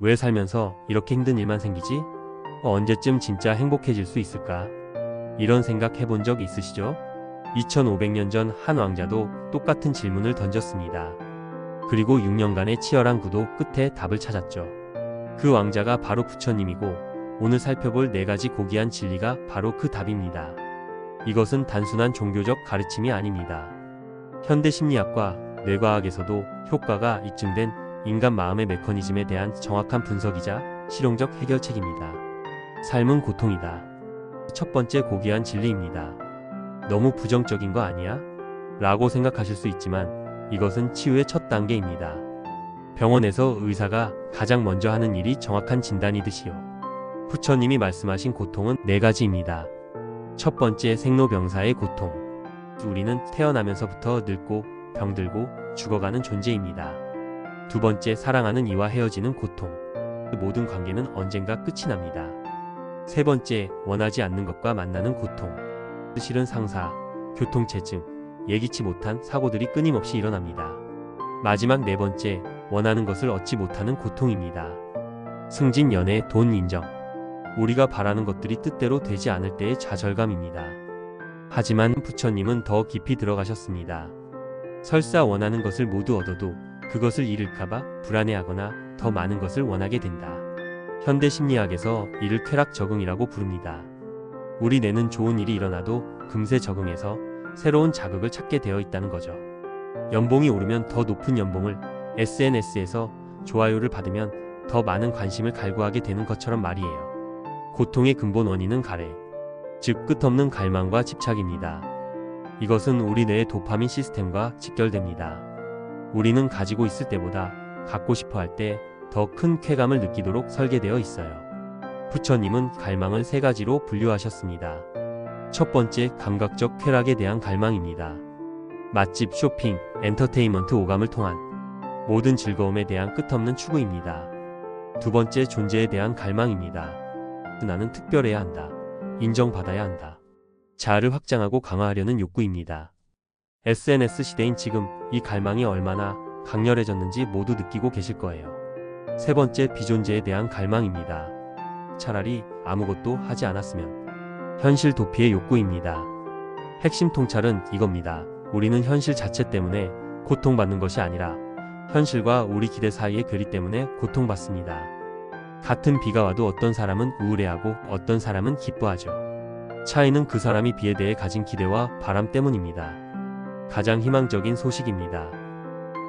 왜 살면서 이렇게 힘든 일만 생기지? 언제쯤 진짜 행복해질 수 있을까? 이런 생각 해본 적 있으시죠? 2500년 전 한 왕자도 똑같은 질문을 던졌습니다. 그리고 6년간의 치열한 구도 끝에 답을 찾았죠. 그 왕자가 바로 부처님이고 오늘 살펴볼 4가지 고귀한 진리가 바로 그 답입니다. 이것은 단순한 종교적 가르침이 아닙니다. 현대 심리학과 뇌과학에서도 효과가 입증된 인간 마음의 메커니즘에 대한 정확한 분석이자 실용적 해결책입니다. 삶은 고통이다. 첫 번째 고귀한 진리입니다. 너무 부정적인 거 아니야? 라고 생각하실 수 있지만 이것은 치유의 첫 단계입니다. 병원에서 의사가 가장 먼저 하는 일이 정확한 진단이듯이요. 부처님이 말씀하신 고통은 4가지입니다. 첫 번째, 생로병사의 고통. 우리는 태어나면서부터 늙고 병들고 죽어가는 존재입니다. 두 번째, 사랑하는 이와 헤어지는 고통. 모든 관계는 언젠가 끝이 납니다. 세 번째, 원하지 않는 것과 만나는 고통. 싫은 상사, 교통체증, 예기치 못한 사고들이 끊임없이 일어납니다. 마지막 4번째, 원하는 것을 얻지 못하는 고통입니다. 승진, 연애, 돈, 인정. 우리가 바라는 것들이 뜻대로 되지 않을 때의 좌절감입니다. 하지만 부처님은 더 깊이 들어가셨습니다. 설사 원하는 것을 모두 얻어도 그것을 잃을까봐 불안해하거나 더 많은 것을 원하게 된다. 현대 심리학에서 이를 쾌락 적응이라고 부릅니다. 우리 뇌는 좋은 일이 일어나도 금세 적응해서 새로운 자극을 찾게 되어 있다는 거죠. 연봉이 오르면 더 높은 연봉을, SNS에서 좋아요를 받으면 더 많은 관심을 갈구하게 되는 것처럼 말이에요. 고통의 근본 원인은 가래, 즉 끝없는 갈망과 집착입니다. 이것은 우리 뇌의 도파민 시스템과 직결됩니다. 우리는 가지고 있을 때보다 갖고 싶어 할 때 더 큰 쾌감을 느끼도록 설계되어 있어요. 부처님은 갈망을 3가지로 분류하셨습니다. 첫 번째, 감각적 쾌락에 대한 갈망입니다. 맛집, 쇼핑, 엔터테인먼트 오감을 통한 모든 즐거움에 대한 끝없는 추구입니다. 두 번째, 존재에 대한 갈망입니다. 나는 특별해야 한다. 인정받아야 한다. 자아를 확장하고 강화하려는 욕구입니다. SNS 시대인 지금 이 갈망이 얼마나 강렬해졌는지 모두 느끼고 계실 거예요. 세 번째, 비존재에 대한 갈망입니다. 차라리 아무것도 하지 않았으면. 현실 도피의 욕구입니다. 핵심 통찰은 이겁니다. 우리는 현실 자체 때문에 고통받는 것이 아니라 현실과 우리 기대 사이의 괴리 때문에 고통받습니다. 같은 비가 와도 어떤 사람은 우울해하고 어떤 사람은 기뻐하죠. 차이는 그 사람이 비에 대해 가진 기대와 바람 때문입니다. 가장 희망적인 소식입니다.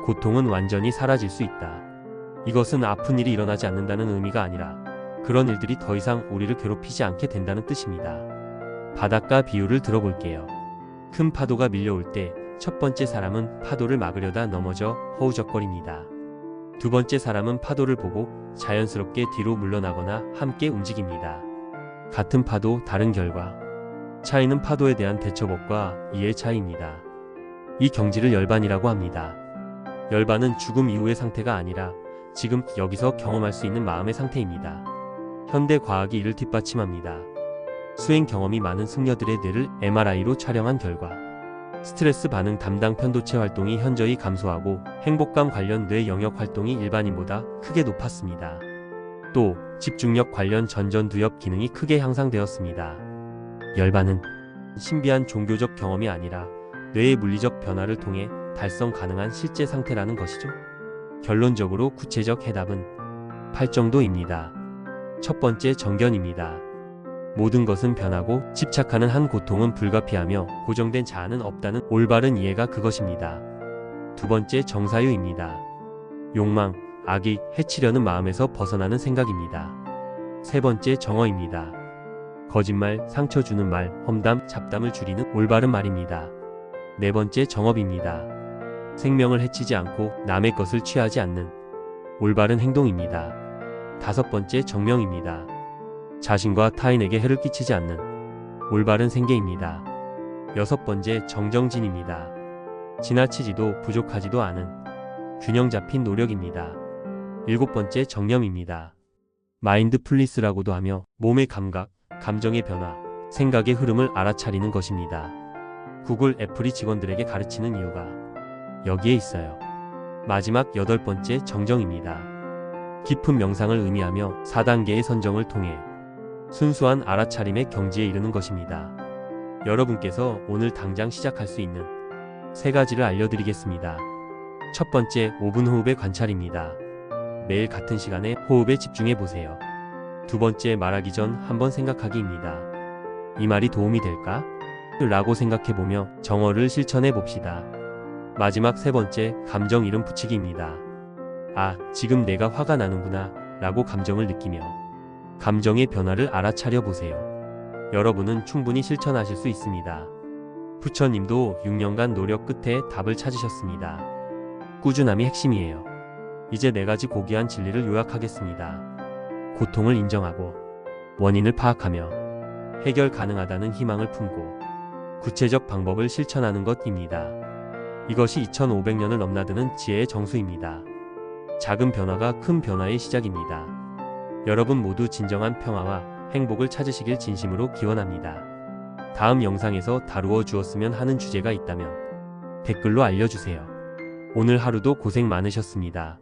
고통은 완전히 사라질 수 있다. 이것은 아픈 일이 일어나지 않는다는 의미가 아니라 그런 일들이 더 이상 우리를 괴롭히지 않게 된다는 뜻입니다. 바닷가 비유를 들어볼게요. 큰 파도가 밀려올 때 첫 번째 사람은 파도를 막으려다 넘어져 허우적거립니다. 두 번째 사람은 파도를 보고 자연스럽게 뒤로 물러나거나 함께 움직입니다. 같은 파도, 다른 결과. 차이는 파도에 대한 대처법과 이해의 차이입니다. 이 경지를 열반이라고 합니다. 열반은 죽음 이후의 상태가 아니라 지금 여기서 경험할 수 있는 마음의 상태입니다. 현대 과학이 이를 뒷받침합니다. 수행 경험이 많은 승려들의 뇌를 MRI로 촬영한 결과 스트레스 반응 담당 편도체 활동이 현저히 감소하고 행복감 관련 뇌 영역 활동이 일반인보다 크게 높았습니다. 또 집중력 관련 전전두엽 기능이 크게 향상되었습니다. 열반은 신비한 종교적 경험이 아니라 뇌의 물리적 변화를 통해 달성 가능한 실제 상태라는 것이죠. 결론적으로 구체적 해답은 8정도입니다. 첫 번째, 정견입니다. 모든 것은 변하고 집착하는 한 고통은 불가피하며 고정된 자아는 없다는 올바른 이해가 그것입니다. 두 번째, 정사유입니다. 욕망, 악이 해치려는 마음에서 벗어나는 생각입니다. 세 번째, 정어입니다. 거짓말, 상처 주는 말, 험담, 잡담을 줄이는 올바른 말입니다. 네 번째, 정업입니다. 생명을 해치지 않고 남의 것을 취하지 않는 올바른 행동입니다. 다섯 번째, 정명입니다. 자신과 타인에게 해를 끼치지 않는 올바른 생계입니다. 여섯 번째, 정정진입니다. 지나치지도 부족하지도 않은 균형 잡힌 노력입니다. 일곱 번째, 정념입니다. 마인드풀리스라고도 하며 몸의 감각, 감정의 변화, 생각의 흐름을 알아차리는 것입니다. 구글, 애플이 직원들에게 가르치는 이유가 여기에 있어요. 마지막 여덟 번째, 정정입니다. 깊은 명상을 의미하며 4단계의 선정을 통해 순수한 알아차림의 경지에 이르는 것입니다. 여러분께서 오늘 당장 시작할 수 있는 3가지를 알려드리겠습니다. 첫 번째, 5분 호흡의 관찰입니다. 매일 같은 시간에 호흡에 집중해 보세요. 두 번째, 말하기 전 한번 생각하기입니다. 이 말이 도움이 될까? 라고 생각해보며 정어를 실천해 봅시다. 마지막 3번째, 감정 이름 붙이기입니다. 아, 지금 내가 화가 나는구나 라고 감정을 느끼며 감정의 변화를 알아차려 보세요. 여러분은 충분히 실천하실 수 있습니다. 부처님도 6년간 노력 끝에 답을 찾으셨습니다. 꾸준함이 핵심이에요. 이제 4가지 고귀한 진리를 요약하겠습니다. 고통을 인정하고 원인을 파악하며 해결 가능하다는 희망을 품고 구체적 방법을 실천하는 것입니다. 이것이 2500년을 넘나드는 지혜의 정수입니다. 작은 변화가 큰 변화의 시작입니다. 여러분 모두 진정한 평화와 행복을 찾으시길 진심으로 기원합니다. 다음 영상에서 다루어 주었으면 하는 주제가 있다면 댓글로 알려주세요. 오늘 하루도 고생 많으셨습니다.